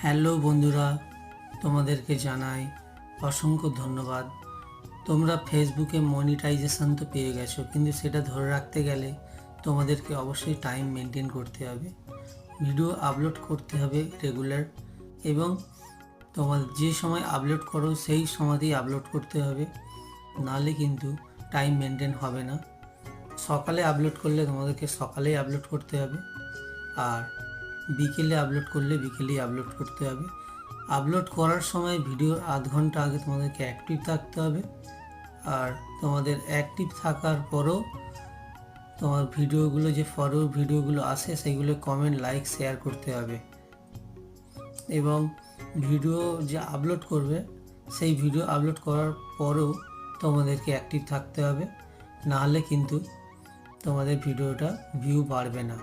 Hello বন্ধুরা, তোমাদেরকে জানাই অসংখ্য ধন্যবাদ। তোমরা ফেসবুকে মনিটাইজেশন তো পেয়ে গেছো, কিন্তু সেটা ধরে রাখতে গেলে তোমাদেরকে অবশ্যই টাইম মেনটেন করতে হবে, ভিডিও আপলোড করতে হবে রেগুলার, এবং তোমার যে সময় আপলোড করো সেই সময়তেই আপলোড করতে হবে, নাহলে কিন্তু টাইম মেনটেন হবে না। সকালে আপলোড করলে তোমাদেরকে সকালেই আপলোড করতে হবে, আর বিকেলে আপলোড করলে বিকেলেই আপলোড করতে হবে। আপলোড করার সময় ভিডিওর আধ ঘন্টা আগে তোমাদেরকে অ্যাক্টিভ থাকতে হবে, আর তোমাদের অ্যাক্টিভ থাকার পরও তোমার ভিডিওগুলো যে ফরওয়ার্ড ভিডিওগুলো আসে সেগুলো কমেন্ট, লাইক, শেয়ার করতে হবে। এবং ভিডিও যে আপলোড করবে সেই ভিডিও আপলোড করার পরেও তোমাদেরকে অ্যাক্টিভ থাকতে হবে, নাহলে কিন্তু তোমাদের ভিডিওটা ভিউ বাড়বে না।